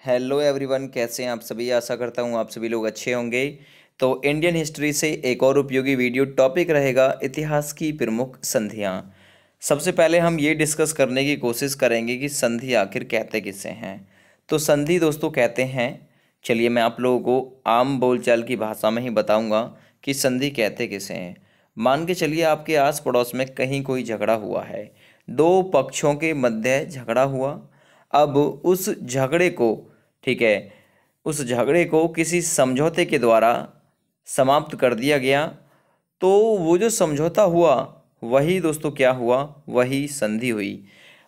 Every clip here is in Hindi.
हेलो एवरीवन, कैसे हैं आप सभी। आशा करता हूं आप सभी लोग अच्छे होंगे। तो इंडियन हिस्ट्री से एक और उपयोगी वीडियो टॉपिक रहेगा इतिहास की प्रमुख संधियां। सबसे पहले हम ये डिस्कस करने की कोशिश करेंगे कि संधि आखिर कहते किसे हैं। तो संधि दोस्तों कहते हैं, चलिए मैं आप लोगों को आम बोलचाल की भाषा में ही बताऊंगा कि संधि कहते किसे हैं। मान के चलिए आपके आस पड़ोस में कहीं कोई झगड़ा हुआ है, दो पक्षों के मध्य झगड़ा हुआ। अब उस झगड़े को, ठीक है, उस झगड़े को किसी समझौते के द्वारा समाप्त कर दिया गया। तो वो जो समझौता हुआ वही दोस्तों क्या हुआ, वही संधि हुई।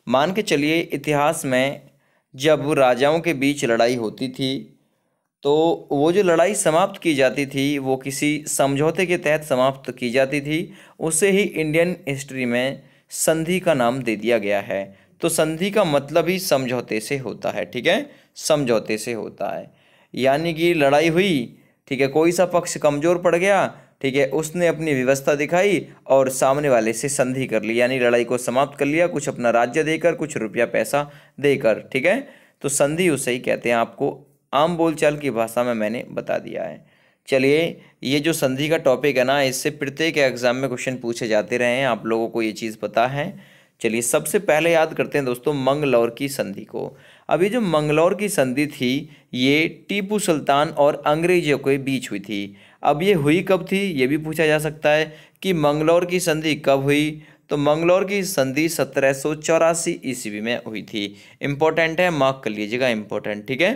मान के चलिए इतिहास में जब राजाओं के बीच लड़ाई होती थी तो वो जो लड़ाई समाप्त की जाती थी वो किसी समझौते के तहत समाप्त की जाती थी। उसे ही इंडियन हिस्ट्री में संधि का नाम दे दिया गया है। तो संधि का मतलब ही समझौते से होता है, ठीक है, समझौते से होता है। यानी कि लड़ाई हुई, ठीक है, कोई सा पक्ष कमज़ोर पड़ गया, ठीक है, उसने अपनी व्यवस्था दिखाई और सामने वाले से संधि कर ली, यानी लड़ाई को समाप्त कर लिया, कुछ अपना राज्य देकर, कुछ रुपया पैसा देकर, ठीक है। तो संधि उसे ही कहते हैं, आपको आम बोलचाल की भाषा में मैंने बता दिया है। चलिए, ये जो संधि का टॉपिक है ना, इससे प्रत्येक एग्जाम में क्वेश्चन पूछे जाते रहे हैं, आप लोगों को ये चीज़ पता है। चलिए सबसे पहले याद करते हैं दोस्तों मंगलौर की संधि को। अब ये जो मंगलौर की संधि थी ये टीपू सुल्तान और अंग्रेजों के बीच हुई थी। अब ये हुई कब थी, ये भी पूछा जा सकता है कि मंगलौर की संधि कब हुई। तो मंगलौर की संधि 1784 ईस्वी में हुई थी। इंपॉर्टेंट है, मार्क कर लीजिएगा, इंपॉर्टेंट, ठीक है।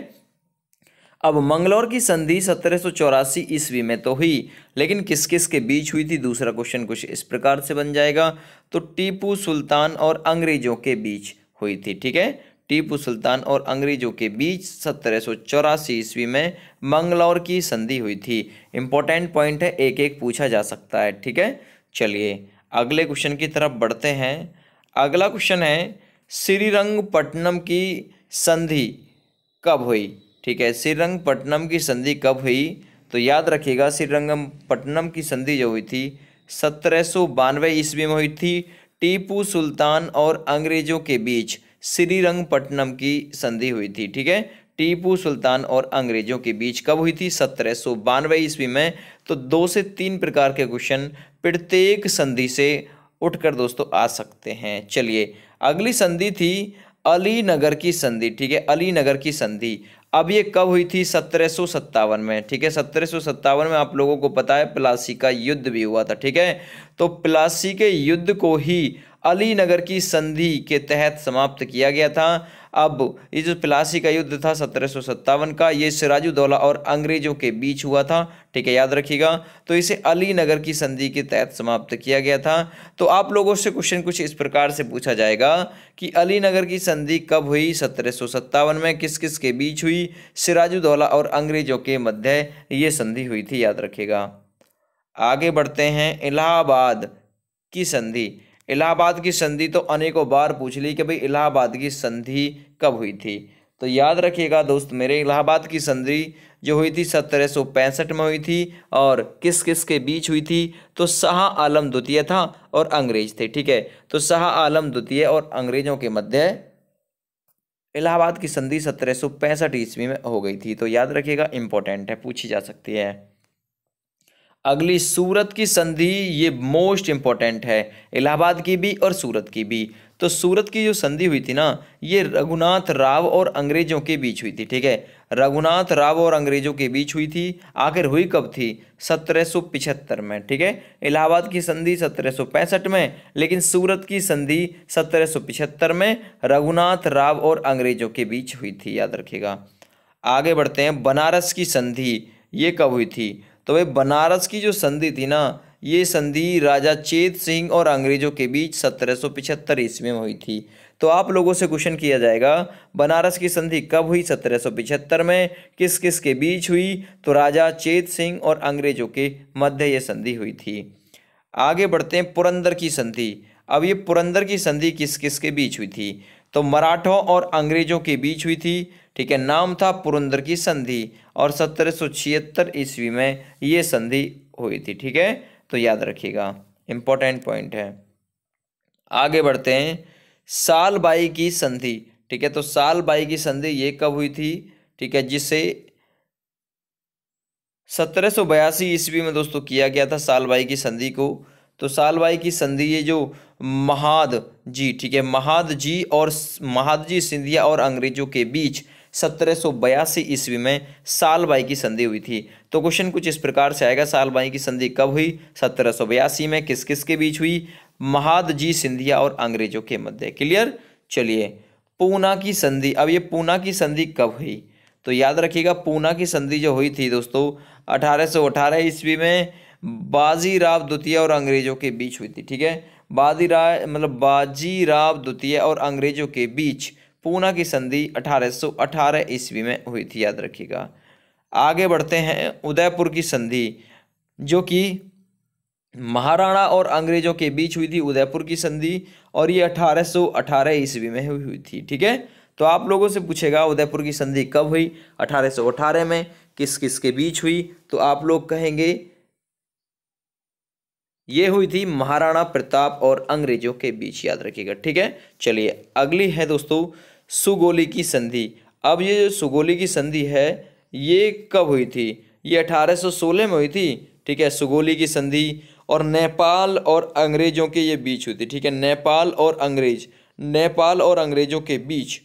अब मंगलौर की संधि 1784 ईस्वी में तो हुई, लेकिन किस किस के बीच हुई थी, दूसरा क्वेश्चन कुछ इस प्रकार से बन जाएगा। तो टीपू सुल्तान और अंग्रेजों के बीच हुई थी, ठीक है। टीपू सुल्तान और अंग्रेजों के बीच 1784 ईस्वी में मंगलौर की संधि हुई थी। इंपॉर्टेंट पॉइंट है, एक एक पूछा जा सकता है, ठीक है। चलिए अगले क्वेश्चन की तरफ बढ़ते हैं। अगला क्वेश्चन है श्रीरंगपट्टनम की संधि कब हुई, ठीक है। श्रीरंगपट्टनम की संधि कब हुई, तो याद रखिएगा श्रीरंगपट्टनम की संधि जो हुई थी 1792 ईस्वी में हुई थी। टीपू सुल्तान और अंग्रेजों के बीच श्रीरंगपट्टनम की संधि हुई थी, ठीक है। टीपू सुल्तान और अंग्रेजों के बीच कब हुई थी, 1792 ईस्वी में। तो 2 से 3 प्रकार के क्वेश्चन प्रत्येक संधि से उठकर दोस्तों आ सकते हैं। चलिए अगली संधि थी अलीनगर की संधि, ठीक है, अलीनगर की संधि। अब ये कब हुई थी, 1757 में, ठीक है। 1757 में आप लोगों को पता है प्लासी का युद्ध भी हुआ था, ठीक है। तो प्लासी के युद्ध को ही अलीनगर की संधि के तहत समाप्त किया गया था। अब ये जो प्लासी का युद्ध था 1757 का, ये सिराजुद्दौला और अंग्रेजों के बीच हुआ था, ठीक है, याद रखिएगा। तो इसे अलीनगर की संधि के तहत समाप्त किया गया था। तो आप लोगों से क्वेश्चन कुछ इस प्रकार से पूछा जाएगा कि अलीनगर की संधि कब हुई, 1757 में, किस किस के बीच हुई, सिराजुद्दौला और अंग्रेजों के मध्य ये संधि हुई थी, याद रखिएगा। आगे बढ़ते हैं इलाहाबाद की संधि। इलाहाबाद की संधि तो अनेकों बार पूछ ली कि भाई इलाहाबाद की संधि कब हुई थी। तो याद रखिएगा दोस्त मेरे, इलाहाबाद की संधि जो हुई थी 1765 में हुई थी। और किस किस के बीच हुई थी, तो शाह आलम द्वितीय था और अंग्रेज थे, ठीक है। तो शाह आलम द्वितीय और अंग्रेजों के मध्य इलाहाबाद की संधि 1765 ईस्वी में हो गई थी। तो याद रखिएगा, इंपॉर्टेंट है, पूछी जा सकती है। अगली सूरत की संधि, ये मोस्ट इंपॉर्टेंट है, इलाहाबाद की भी और सूरत की भी। तो सूरत की जो संधि हुई थी ना, ये रघुनाथ राव और अंग्रेजों के बीच हुई थी, ठीक है। रघुनाथ राव और अंग्रेजों के बीच हुई थी। आखिर हुई कब थी, 1775 में, ठीक है। इलाहाबाद की संधि 1765 में, लेकिन सूरत की संधि 1775 में रघुनाथ राव और अंग्रेजों के बीच हुई थी, याद रखिएगा। आगे बढ़ते हैं, बनारस की संधि ये कब हुई थी। तो भाई बनारस की जो संधि थी ना, ये संधि राजा चेत सिंह और अंग्रेजों के बीच 1775 ईस्वी में हुई थी। तो आप लोगों से क्वेश्चन किया जाएगा बनारस की संधि कब हुई, 1775 में, किस किस के बीच हुई, तो राजा चेत सिंह और अंग्रेजों के मध्य ये संधि हुई थी। आगे बढ़ते हैं पुरंदर की संधि। अब ये पुरंदर की संधि किस किस के बीच हुई थी, तो मराठों और अंग्रेजों के बीच हुई थी, ठीक है। नाम था पुरंदर की संधि और 1776 ईस्वी में ये संधि हुई थी, ठीक है। तो याद रखिएगा, इंपॉर्टेंट पॉइंट है। आगे बढ़ते हैं, सालबाई की संधि, ठीक है। तो सालबाई की संधि ये कब हुई थी, ठीक है, जिसे 1782 ईस्वी में दोस्तों किया गया था सालबाई की संधि को। तो सालबाई की संधि ये जो महाद जी, ठीक है, महाद जी सिंधिया और अंग्रेजों के बीच 1782 ईस्वी में सालबाई की संधि हुई थी। तो क्वेश्चन कुछ इस प्रकार से आएगा, सालबाई की संधि कब हुई? 1782 में। किस किस के बीच हुई? महाद जी सिंधिया और अंग्रेजों के मध्य। क्लियर। चलिए, पूना की संधि। अब ये पूना की संधि कब हुई? तो याद रखिएगा, पूना की संधि जो हुई थी दोस्तों 1818 ईस्वी में बाजीराव द्वितीय और अंग्रेजों के बीच हुई थी। ठीक है, बाजीराव द्वितीय और अंग्रेजों के बीच पूना की संधि 1818 ईस्वी में हुई थी, याद रखिएगा। आगे बढ़ते हैं, उदयपुर की संधि जो कि महाराणा और अंग्रेजों के बीच हुई थी, उदयपुर की संधि, और ये 1818 ईस्वी में हुई थी। ठीक है, तो आप लोगों से पूछेगा उदयपुर की संधि कब हुई? 1818 में। किस किस के बीच हुई? तो आप लोग कहेंगे ये हुई थी महाराणा प्रताप और अंग्रेजों के बीच, याद रखिएगा। ठीक है, चलिए अगली है दोस्तों सुगोली की संधि। अब ये जो सुगोली की संधि है ये कब हुई थी? ये 1816 में हुई थी। ठीक है, सुगोली की संधि, और नेपाल और अंग्रेजों के ये बीच हुई थी। ठीक है, नेपाल और अंग्रेजों के बीच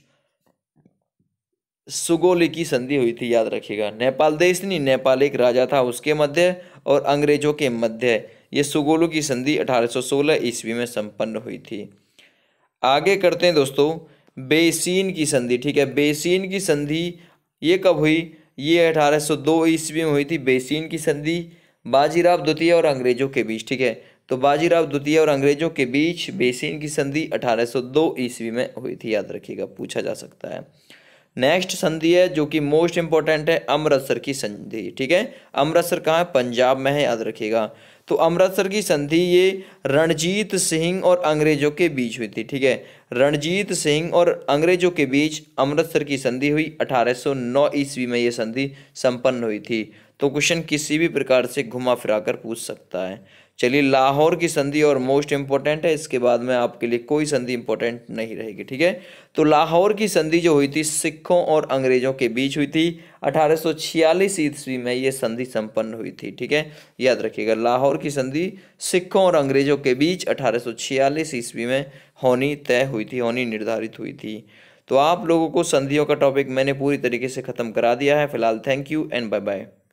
सुगोली की संधि हुई थी, याद रखिएगा। नेपाल देश नहीं, नेपाल एक राजा था, उसके मध्य और अंग्रेजों के मध्य ये सुगोली की संधि 1816 ईस्वी में संपन्न हुई थी। आगे करते हैं दोस्तों बेसिन की संधि। ठीक है, बेसिन की संधि ये कब हुई? ये 1802 ईस्वी में हुई थी बेसिन की संधि, बाजीराव द्वितीय और अंग्रेजों के बीच। ठीक है, तो बाजीराव द्वितीय और अंग्रेजों के बीच बेसिन की संधि 1802 ईस्वी में हुई थी, याद रखिएगा, पूछा जा सकता है। नेक्स्ट संधि है जो कि मोस्ट इंपॉर्टेंट है, अमृतसर की संधि। ठीक है, अमृतसर कहाँ है? पंजाब में है, याद रखिएगा। तो अमृतसर की संधि ये रणजीत सिंह और अंग्रेजों के बीच हुई थी। ठीक है, रणजीत सिंह और अंग्रेजों के बीच अमृतसर की संधि हुई 1809 ईस्वी में, ये संधि संपन्न हुई थी। तो क्वेश्चन किसी भी प्रकार से घुमा फिरा कर पूछ सकता है। चलिए, लाहौर की संधि और मोस्ट इंपॉर्टेंट है, इसके बाद में आपके लिए कोई संधि इंपॉर्टेंट नहीं रहेगी। ठीक है, तो लाहौर की संधि जो हुई थी सिखों और अंग्रेजों के बीच हुई थी 1846 ईस्वी में, ये संधि संपन्न हुई थी। ठीक है, याद रखिएगा, लाहौर की संधि सिखों और अंग्रेजों के बीच 1846 ईस्वी में होनी तय हुई थी, होनी निर्धारित हुई थी। तो आप लोगों को संधियों का टॉपिक मैंने पूरी तरीके से खत्म करा दिया है फिलहाल। Thank you and bye bye.